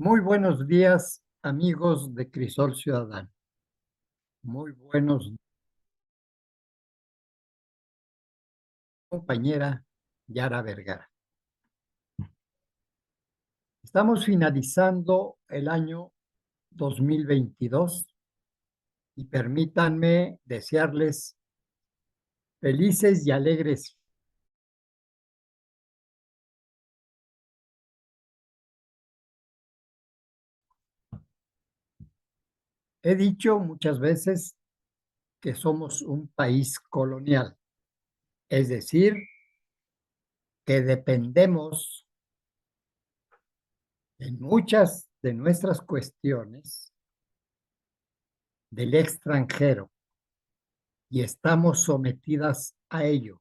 Muy buenos días, amigos de Crisol Ciudadano. Muy buenos, compañera Yara Vergara. Estamos finalizando el año 2022 y permítanme desearles felices y alegres. He dicho muchas veces que somos un país colonial, es decir, que dependemos en muchas de nuestras cuestiones del extranjero y estamos sometidas a ello.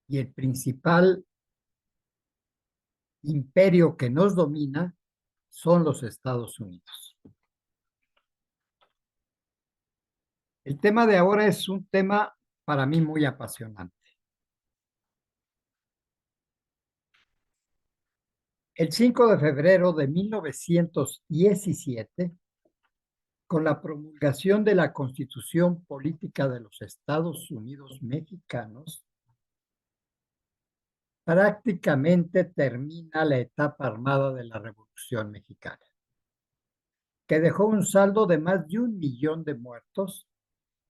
Y el principal imperio que nos domina son los Estados Unidos. El tema de ahora es un tema para mí muy apasionante. El 5 de febrero de 1917, con la promulgación de la Constitución Política de los Estados Unidos Mexicanos, prácticamente termina la etapa armada de la Revolución Mexicana, que dejó un saldo de más de 1 millón de muertos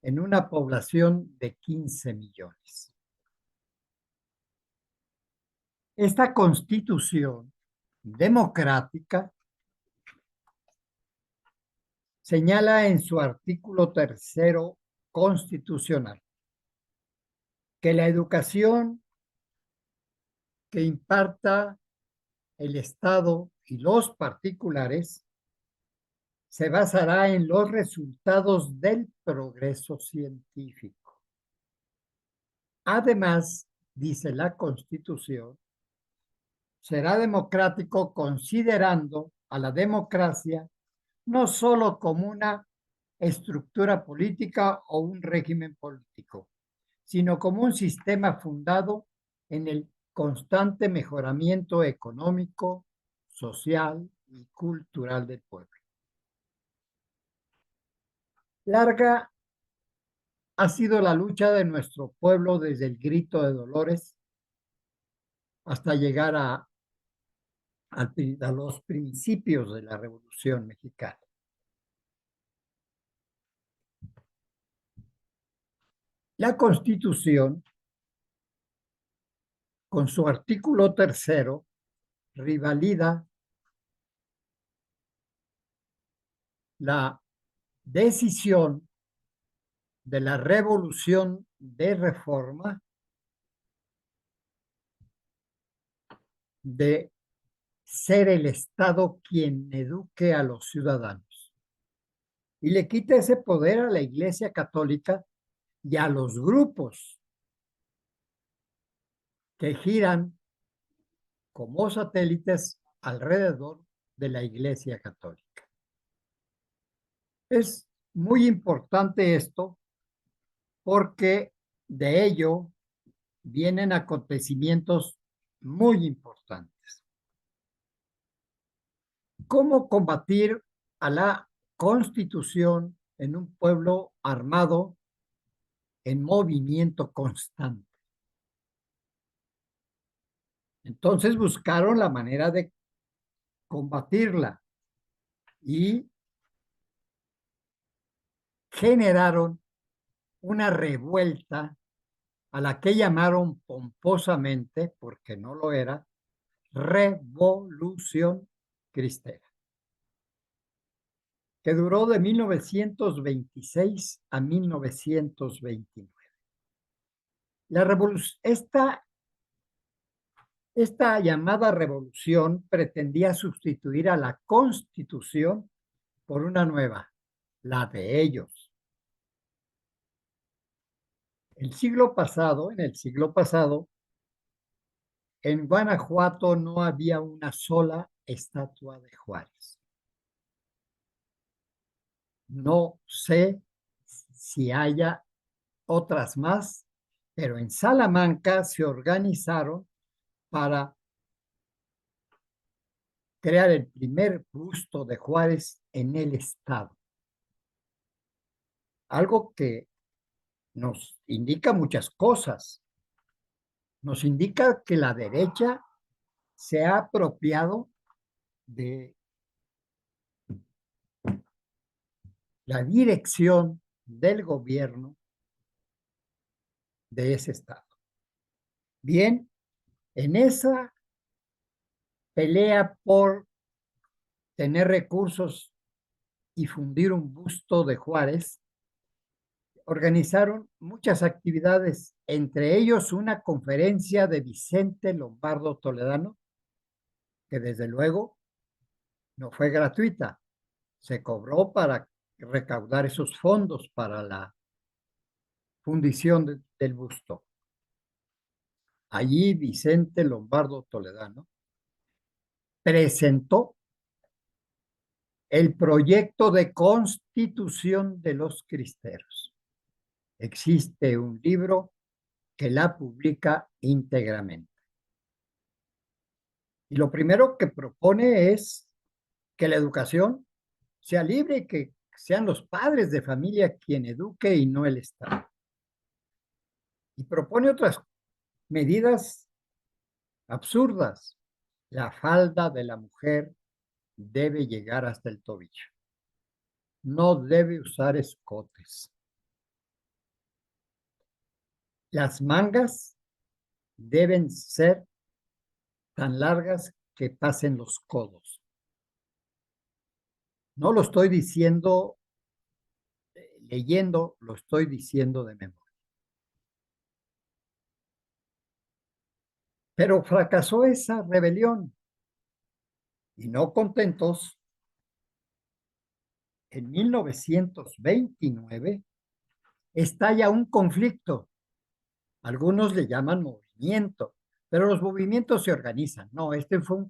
en una población de 15 millones. Esta constitución democrática señala en su artículo 3 constitucional que la educación que imparta el Estado y los particulares se basará en los resultados del progreso científico. Además, dice la Constitución, será democrático considerando a la democracia no solo como una estructura política o un régimen político, sino como un sistema fundado en el constante mejoramiento económico, social y cultural del pueblo. Larga ha sido la lucha de nuestro pueblo desde el grito de Dolores hasta llegar a los principios de la Revolución Mexicana. La Constitución, con su artículo 3, revalida la decisión de la Revolución de Reforma de ser el Estado quien eduque a los ciudadanos y le quita ese poder a la Iglesia Católica y a los grupos que giran como satélites alrededor de la Iglesia Católica. Es muy importante esto porque de ello vienen acontecimientos muy importantes. ¿Cómo combatir a la Constitución en un pueblo armado en movimiento constante? Entonces buscaron la manera de combatirla y generaron una revuelta a la que llamaron pomposamente, porque no lo era, Revolución Cristera, que duró de 1926 a 1929. Esta llamada revolución pretendía sustituir a la Constitución por una nueva, la de ellos. En el siglo pasado, en Guanajuato no había una sola estatua de Juárez. No sé si haya otras más, pero en Salamanca se organizaron para crear el primer busto de Juárez en el Estado. Algo que nos indica muchas cosas. Nos indica que la derecha se ha apropiado de la dirección del gobierno de ese estado. Bien, en esa pelea por tener recursos y fundir un busto de Juárez, organizaron muchas actividades, entre ellos una conferencia de Vicente Lombardo Toledano, que desde luego no fue gratuita, se cobró para recaudar esos fondos para la fundición del busto. Allí Vicente Lombardo Toledano presentó el proyecto de constitución de los cristeros. Existe un libro que la publica íntegramente. Y lo primero que propone es que la educación sea libre y que sean los padres de familia quien eduque y no el Estado. Y propone otras medidas absurdas. La falda de la mujer debe llegar hasta el tobillo. No debe usar escotes. Las mangas deben ser tan largas que pasen los codos. No lo estoy diciendo leyendo, lo estoy diciendo de memoria. Pero fracasó esa rebelión y no contentos, en 1929 estalla un conflicto. Algunos le llaman movimiento, pero los movimientos se organizan. No, este fue un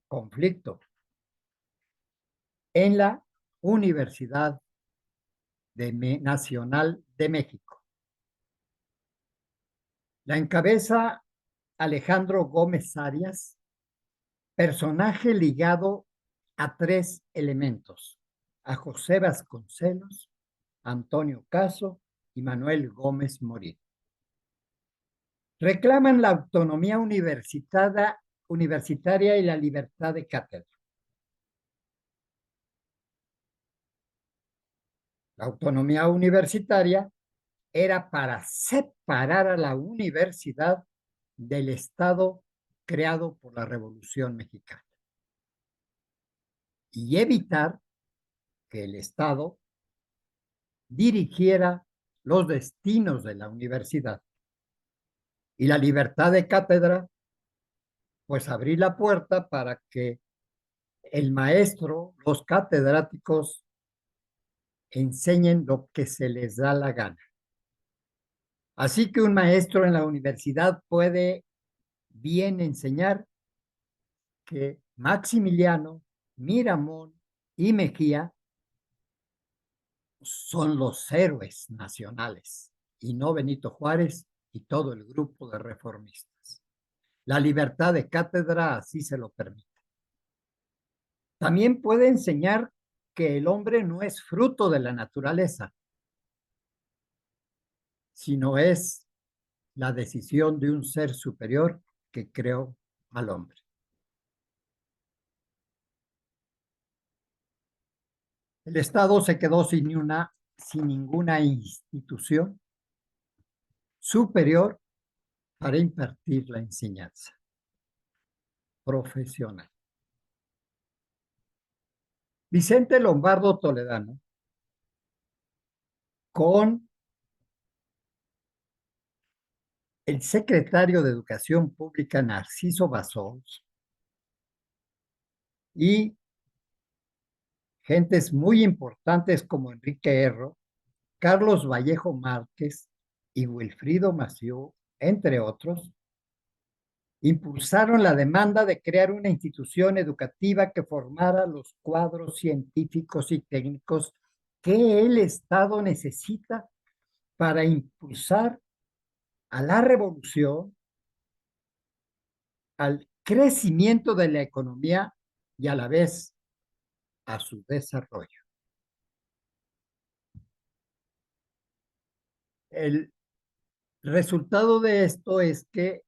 conflicto en la Universidad Nacional de México. La encabeza Alejandro Gómez Arias, personaje ligado a tres elementos: a José Vasconcelos, Antonio Caso y Manuel Gómez Morín. Reclaman la autonomía universitaria y la libertad de cátedra. La autonomía universitaria era para separar a la universidad del Estado creado por la Revolución Mexicana y evitar que el Estado dirigiera los destinos de la universidad. Y la libertad de cátedra, pues abrir la puerta para que el maestro, los catedráticos, enseñen lo que se les da la gana. Así que un maestro en la universidad puede bien enseñar que Maximiliano, Miramón y Mejía son los héroes nacionales y no Benito Juárez y todo el grupo de reformistas. La libertad de cátedra así se lo permite. También puede enseñar que el hombre no es fruto de la naturaleza, sino es la decisión de un ser superior que creó al hombre. El Estado se quedó sin ninguna institución superior para impartir la enseñanza profesional. Vicente Lombardo Toledano, con el secretario de Educación Pública Narciso Bassols y gentes muy importantes como Enrique Erro, Carlos Vallejo Márquez y Wilfrido Massieu, entre otros, impulsaron la demanda de crear una institución educativa que formara los cuadros científicos y técnicos que el Estado necesita para impulsar a la revolución, al crecimiento de la economía y a la vez a su desarrollo. El resultado de esto es que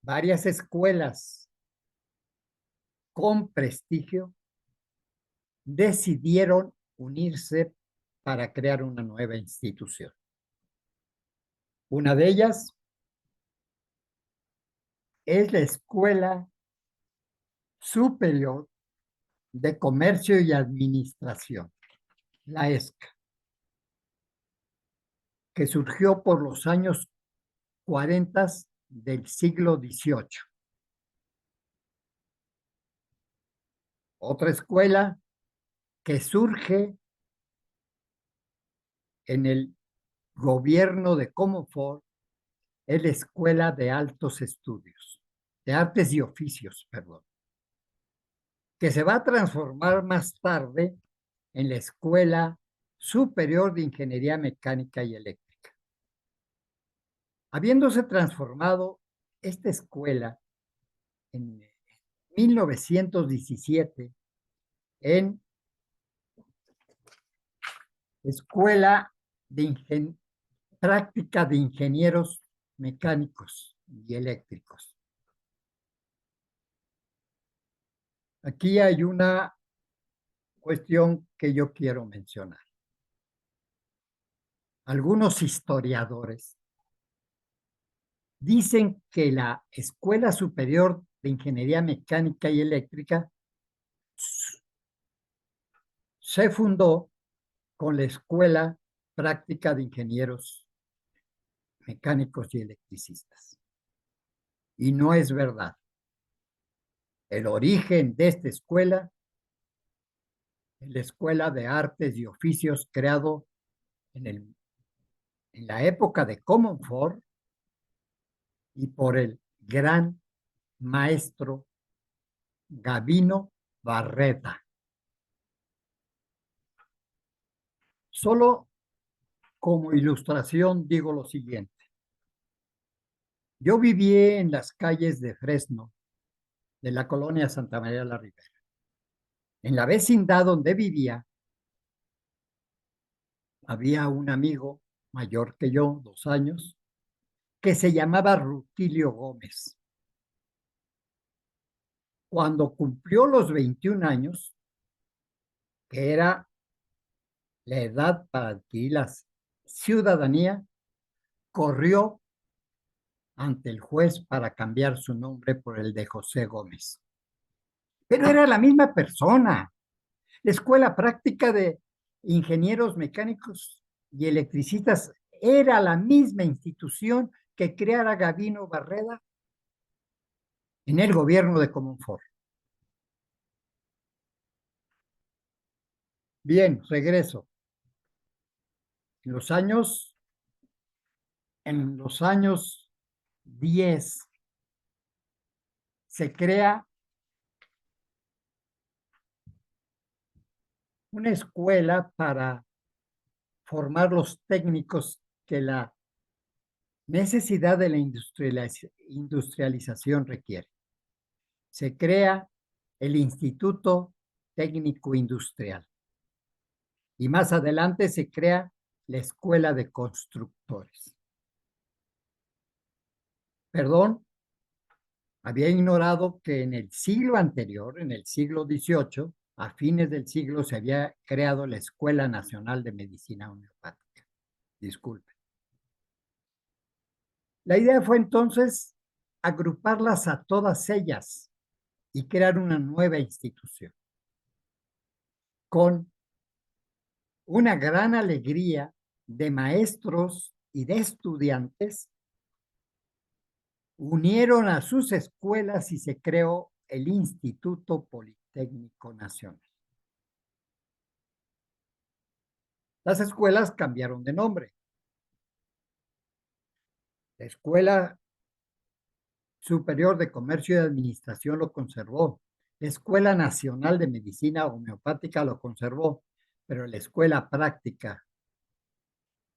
varias escuelas con prestigio decidieron unirse para crear una nueva institución. Una de ellas es la Escuela Superior de Comercio y Administración, la ESCA, que surgió por los años 40 del siglo XVIII. Otra escuela que surge en el gobierno de Comonfort es la Escuela de Altos Estudios, de Artes y Oficios, perdón, que se va a transformar más tarde en la Escuela Superior de Ingeniería Mecánica y Eléctrica. Habiéndose transformado esta escuela en 1917 en Escuela de Práctica de Ingenieros Mecánicos y Eléctricos. Aquí hay una cuestión que yo quiero mencionar. Algunos historiadores dicen que la Escuela Superior de Ingeniería Mecánica y Eléctrica se fundó con la Escuela Práctica de Ingenieros Mecánicos y Electricistas. Y no es verdad. El origen de esta escuela es la Escuela de Artes y Oficios creado en la época de Comonfort y por el gran maestro Gabino Barreda. Solo como ilustración digo lo siguiente. Yo viví en las calles de Fresno, de la colonia Santa María de la Ribera. En la vecindad donde vivía, había un amigo mayor que yo, 2 años, que se llamaba Rutilio Gómez. Cuando cumplió los 21 años, que era la edad para adquirir la ciudadanía, corrió ante el juez para cambiar su nombre por el de José Gómez. Pero era la misma persona. La Escuela Práctica de Ingenieros Mecánicos y Electricistas era la misma institución que creara Gabino Barreda en el gobierno de Comonfort. Bien, regreso. En los años 10 se crea una escuela para formar los técnicos que la necesidad de la industrialización requiere. Se crea el Instituto Técnico Industrial y más adelante se crea la Escuela de Constructores. Perdón, había ignorado que en el siglo anterior, en el siglo XVIII, a fines del siglo, se había creado la Escuela Nacional de Medicina Homeopática. Disculpe. La idea fue entonces agruparlas a todas ellas y crear una nueva institución con una gran alegría de maestros y de estudiantes. Unieron a sus escuelas y se creó el Instituto Politécnico Nacional. Las escuelas cambiaron de nombre. La Escuela Superior de Comercio y Administración lo conservó. La Escuela Nacional de Medicina Homeopática lo conservó, pero la Escuela Práctica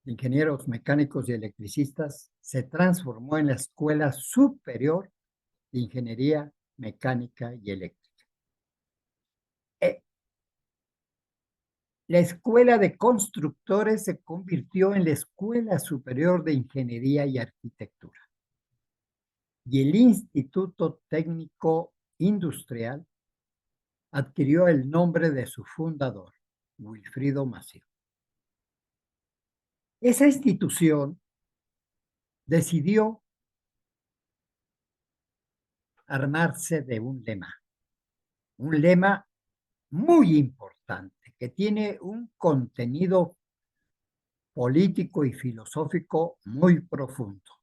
de Ingenieros Mecánicos y Electricistas se transformó en la Escuela Superior de Ingeniería mecánica y eléctrica. La Escuela de Constructores se convirtió en la Escuela Superior de Ingeniería y Arquitectura. Y el Instituto Técnico Industrial adquirió el nombre de su fundador, Wilfrido Massieu. Esa institución decidió armarse de un lema muy importante que tiene un contenido político y filosófico muy profundo.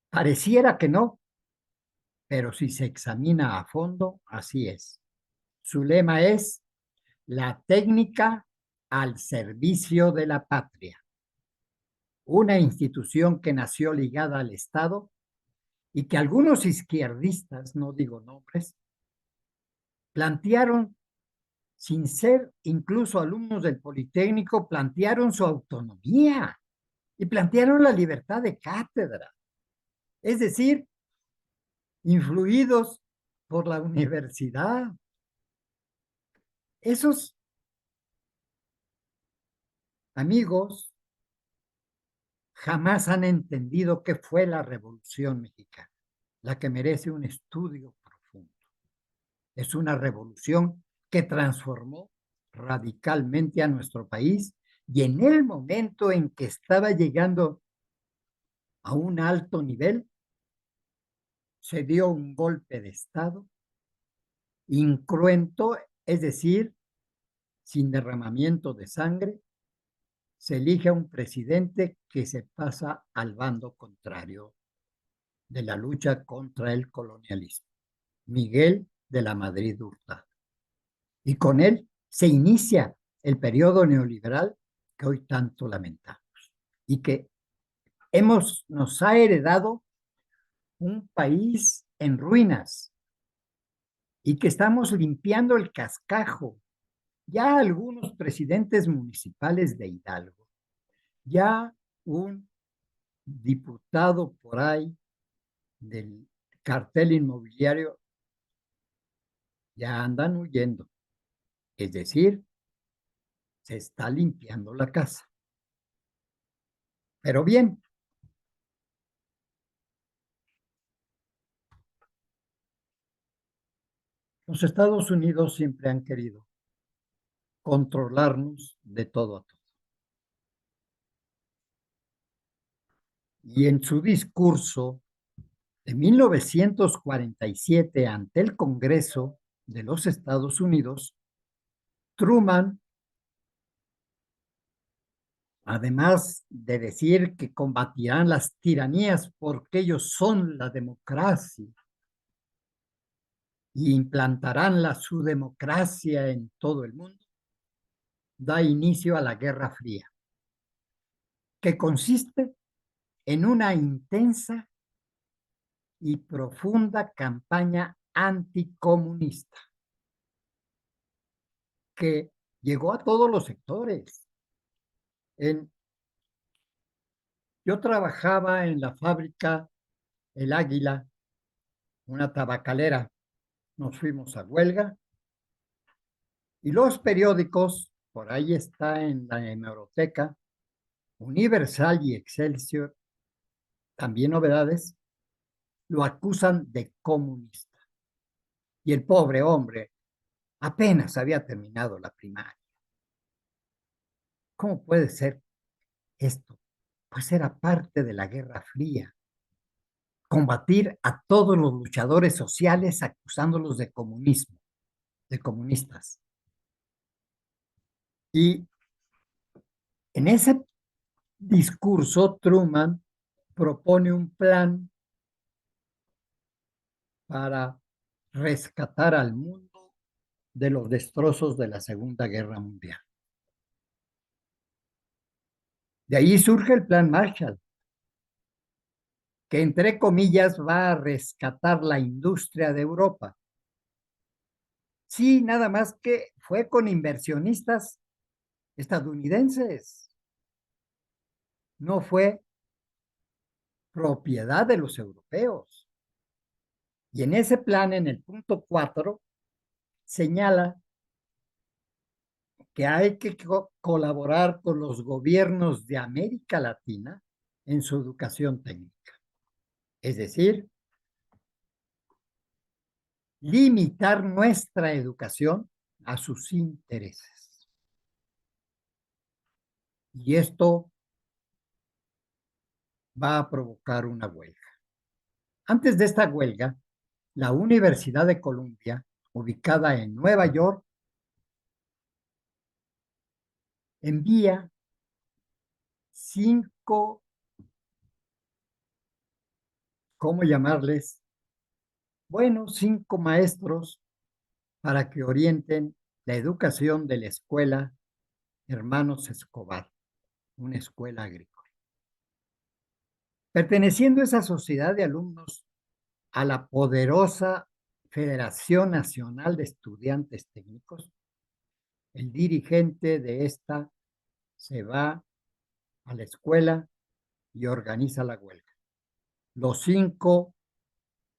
Pareciera que no, pero si se examina a fondo, así es. Su lema es la técnica al servicio de la patria, una institución que nació ligada al Estado y que algunos izquierdistas, no digo nombres, plantearon, sin ser incluso alumnos del Politécnico, plantearon su autonomía y plantearon la libertad de cátedra. Es decir, influidos por la universidad. Esos amigos jamás han entendido qué fue la Revolución Mexicana, la que merece un estudio profundo. Es una revolución que transformó radicalmente a nuestro país y en el momento en que estaba llegando a un alto nivel, se dio un golpe de Estado incruento, es decir, sin derramamiento de sangre, se elige a un presidente que se pasa al bando contrario de la lucha contra el colonialismo, Miguel de la Madrid Hurtado. Y con él se inicia el periodo neoliberal que hoy tanto lamentamos y que nos ha heredado un país en ruinas y que estamos limpiando el cascajo. Ya algunos presidentes municipales de Hidalgo, ya un diputado por ahí del cartel inmobiliario, ya andan huyendo. Es decir, se está limpiando la casa. Pero bien, los Estados Unidos siempre han querido controlarnos de todo a todo. Y en su discurso de 1947 ante el Congreso de los Estados Unidos, Truman, además de decir que combatirán las tiranías porque ellos son la democracia y implantarán su democracia en todo el mundo, da inicio a la Guerra Fría, que consiste en una intensa y profunda campaña anticomunista que llegó a todos los sectores. Yo trabajaba en la fábrica El Águila, una tabacalera. Nos fuimos a huelga y los periódicos, por ahí está en la hemeroteca, Universal y Excelsior, también novedades, lo acusan de comunista. Y el pobre hombre apenas había terminado la primaria. ¿Cómo puede ser esto? Pues era parte de la Guerra Fría. Combatir a todos los luchadores sociales acusándolos de comunismo, de comunistas. Y en ese discurso, Truman propone un plan para rescatar al mundo de los destrozos de la Segunda Guerra Mundial. De ahí surge el Plan Marshall, que entre comillas va a rescatar la industria de Europa. Sí, nada más que fue con inversionistas estadounidenses, no fue propiedad de los europeos. Y en ese plan, en el punto 4, señala que hay que colaborar con los gobiernos de América Latina en su educación técnica. Es decir, limitar nuestra educación a sus intereses. Y esto va a provocar una huelga. Antes de esta huelga, la Universidad de Columbia, ubicada en Nueva York, envía 5, ¿cómo llamarles? Bueno, 5 maestros para que orienten la educación de la escuela Hermanos Escobar, una escuela agrícola. Perteneciendo esa sociedad de alumnos a la poderosa Federación Nacional de Estudiantes Técnicos, el dirigente de esta se va a la escuela y organiza la huelga. Los 5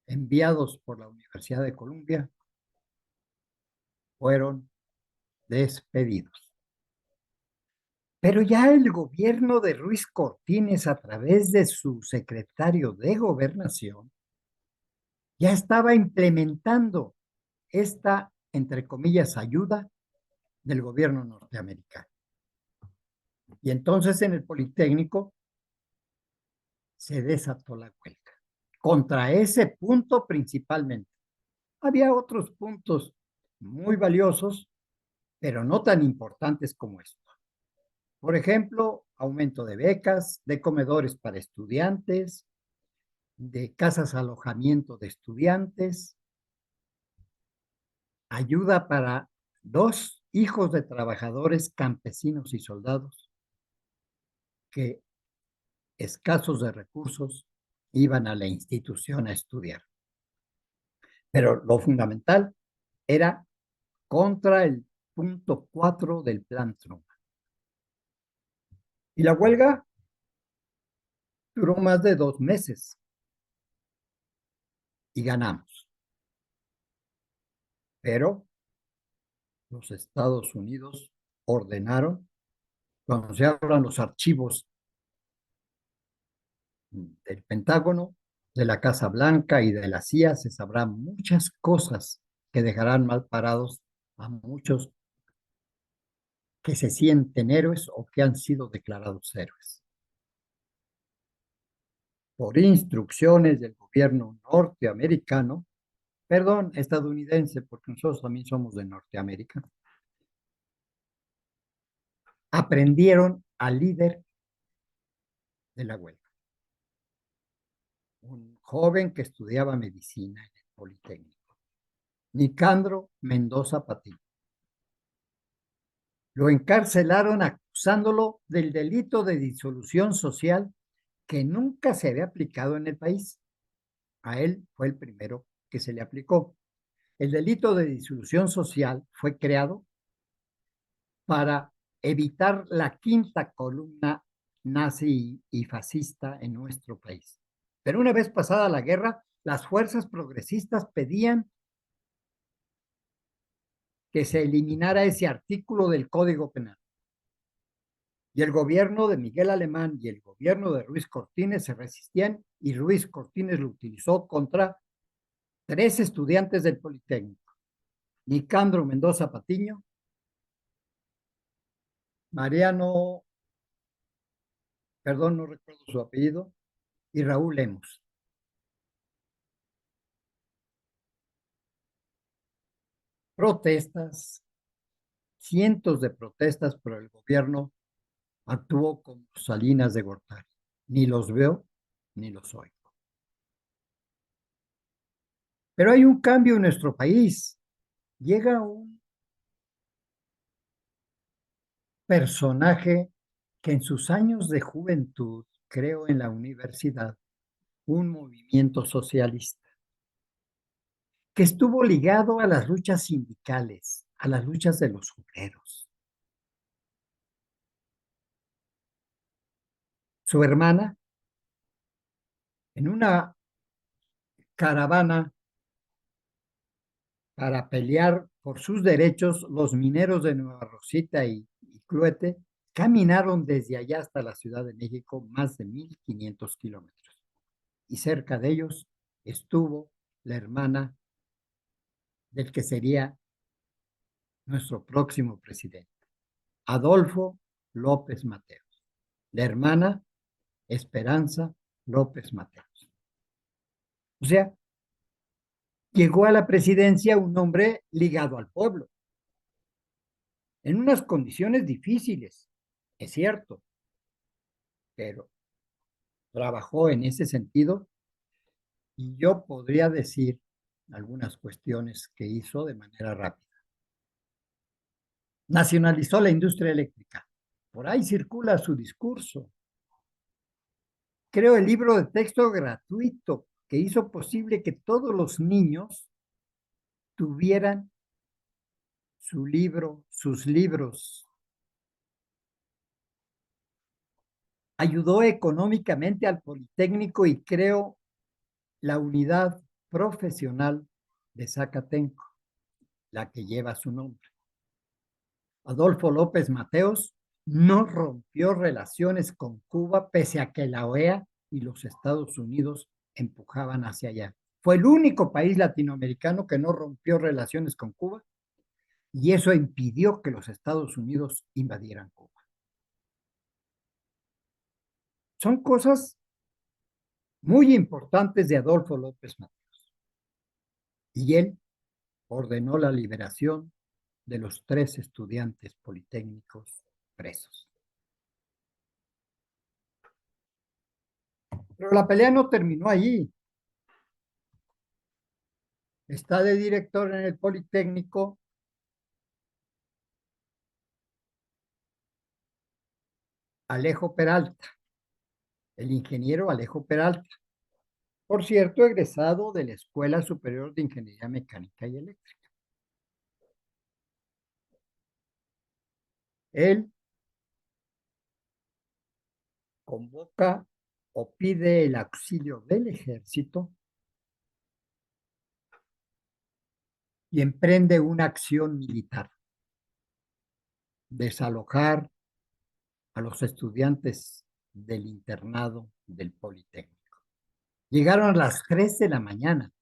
enviados por la Universidad de Columbia fueron despedidos. Pero ya el gobierno de Ruiz Cortines, a través de su secretario de Gobernación, ya estaba implementando esta, entre comillas, ayuda del gobierno norteamericano. Y entonces en el Politécnico se desató la huelga. Contra ese punto principalmente. Había otros puntos muy valiosos, pero no tan importantes como esto. Por ejemplo, aumento de becas, de comedores para estudiantes, de casas alojamiento de estudiantes, ayuda para 2 hijos de trabajadores campesinos y soldados que, escasos de recursos, iban a la institución a estudiar. Pero lo fundamental era contra el punto 4 del Plan Truman. Y la huelga duró más de 2 meses y ganamos. Pero los Estados Unidos ordenaron, cuando se abran los archivos del Pentágono, de la Casa Blanca y de la CIA, se sabrán muchas cosas que dejarán mal parados a muchos que se sienten héroes o que han sido declarados héroes. Por instrucciones del gobierno norteamericano, perdón, estadounidense, porque nosotros también somos de Norteamérica, aprendieron al líder de la huelga, un joven que estudiaba medicina en el Politécnico, Nicandro Mendoza Patiño. Lo encarcelaron acusándolo del delito de disolución social que nunca se había aplicado en el país. A él fue el primero que se le aplicó. El delito de disolución social fue creado para evitar la quinta columna nazi y fascista en nuestro país. Pero una vez pasada la guerra, las fuerzas progresistas pedían que se eliminara ese artículo del Código Penal. Y el gobierno de Miguel Alemán y el gobierno de Ruiz Cortines se resistían y Ruiz Cortines lo utilizó contra 3 estudiantes del Politécnico: Nicandro Mendoza Patiño, Mariano, perdón, no recuerdo su apellido, y Raúl Lemos. Protestas, cientos de protestas, pero el gobierno actuó como Salinas de Gortari. Ni los veo, ni los oigo. Pero hay un cambio en nuestro país. Llega un personaje que en sus años de juventud creó en la universidad un movimiento socialista que estuvo ligado a las luchas sindicales, a las luchas de los obreros. Su hermana, en una caravana para pelear por sus derechos, los mineros de Nueva Rosita y Cluete caminaron desde allá hasta la Ciudad de México más de 1,500 kilómetros. Y cerca de ellos estuvo la hermana del que sería nuestro próximo presidente, Adolfo López Mateos. La hermana Esperanza López Mateos. O sea, llegó a la presidencia un hombre ligado al pueblo, en unas condiciones difíciles, es cierto, pero trabajó en ese sentido y yo podría decir algunas cuestiones que hizo de manera rápida. Nacionalizó la industria eléctrica. Por ahí circula su discurso. Creó el libro de texto gratuito que hizo posible que todos los niños tuvieran su libro, sus libros. Ayudó económicamente al Politécnico y creó la unidad profesional de Zacatenco, la que lleva su nombre. Adolfo López Mateos no rompió relaciones con Cuba pese a que la OEA y los Estados Unidos empujaban hacia allá. Fue el único país latinoamericano que no rompió relaciones con Cuba y eso impidió que los Estados Unidos invadieran Cuba. Son cosas muy importantes de Adolfo López Mateos. Y él ordenó la liberación de los 3 estudiantes politécnicos presos. Pero la pelea no terminó allí. Está de director en el Politécnico Alejo Peralta, el ingeniero Alejo Peralta, por cierto, egresado de la Escuela Superior de Ingeniería Mecánica y Eléctrica. Él convoca o pide el auxilio del ejército y emprende una acción militar, desalojar a los estudiantes del internado del Politécnico. Llegaron a las 3 de la mañana.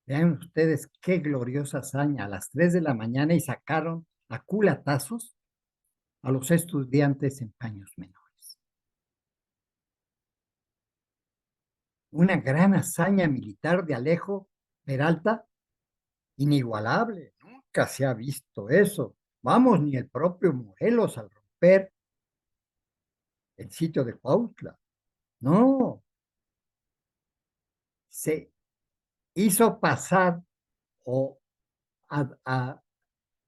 Vean ustedes qué gloriosa hazaña, a las 3 de la mañana y sacaron a culatazos a los estudiantes en paños menores. Una gran hazaña militar de Alejo Peralta, inigualable, nunca se ha visto eso. Vamos, ni el propio Morelos al romper el sitio de Cuautla. No, se hizo pasar o a, a,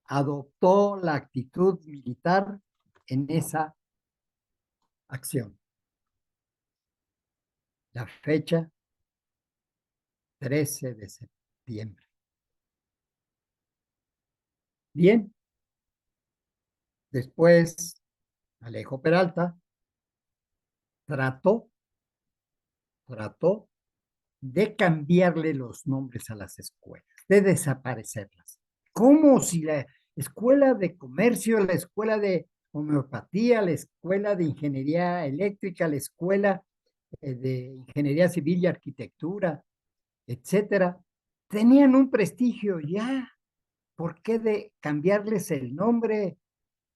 adoptó la actitud militar en esa acción. La fecha 13 de septiembre. Bien, después Alejo Peralta trató, trató de cambiarle los nombres a las escuelas, de desaparecerlas. Como si la escuela de comercio, la escuela de homeopatía, la escuela de ingeniería eléctrica, la escuela de ingeniería civil y arquitectura, etcétera, tenían un prestigio ya. ¿Por qué de cambiarles el nombre?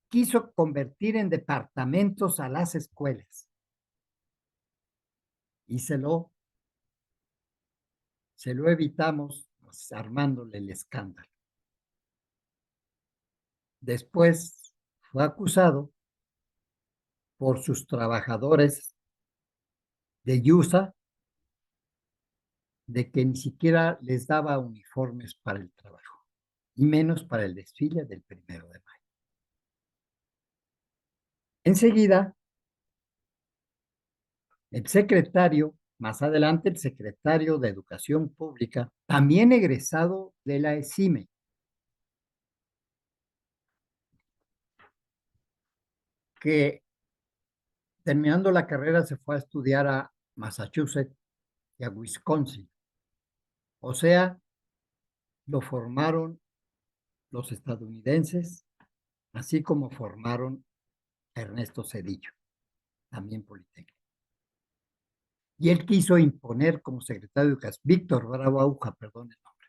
Quiso convertir en departamentos a las escuelas y se lo evitamos pues, armándole el escándalo. Después fue acusado por sus trabajadores de Yusa de que ni siquiera les daba uniformes para el trabajo, y menos para el desfile del 1 de mayo. Enseguida, el secretario, más adelante el secretario de Educación Pública, también egresado de la ESIME, que terminando la carrera se fue a estudiar a Massachusetts y a Wisconsin. O sea, lo formaron los estadounidenses, así como formaron a Ernesto Zedillo, también Politécnico. Y él quiso imponer como secretario de Educación, Víctor Bravo Auja, perdón el nombre,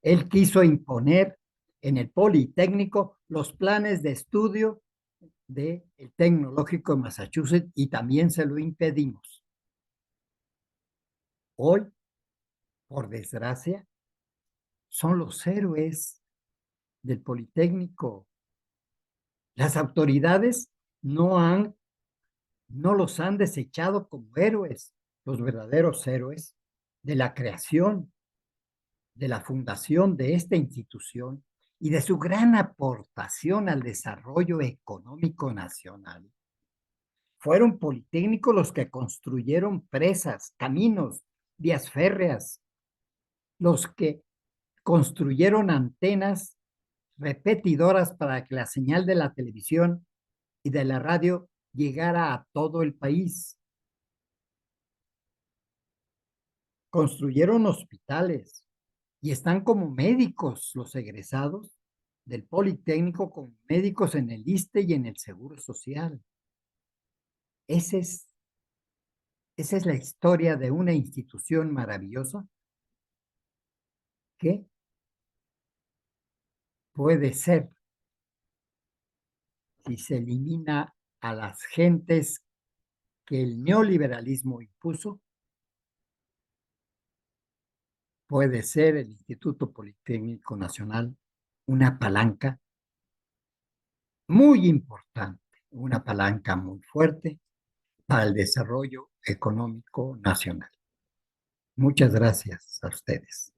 él quiso imponer en el Politécnico los planes de estudio del Tecnológico de Massachusetts y también se lo impedimos. Hoy, por desgracia, son los héroes del Politécnico. Las autoridades no han, no los han desechado como héroes, los verdaderos héroes de la creación, de la fundación de esta institución y de su gran aportación al desarrollo económico nacional. Fueron politécnicos los que construyeron presas, caminos, vías férreas, los que construyeron antenas repetidoras para que la señal de la televisión y de la radio llegara a todo el país. Construyeron hospitales y están como médicos los egresados del Politécnico, como médicos en el ISSSTE y en el Seguro Social. Ese es, esa es la historia de una institución maravillosa que puede ser, si se elimina a las gentes que el neoliberalismo impuso, puede ser el Instituto Politécnico Nacional una palanca muy importante, una palanca muy fuerte para el desarrollo económico nacional. Muchas gracias a ustedes.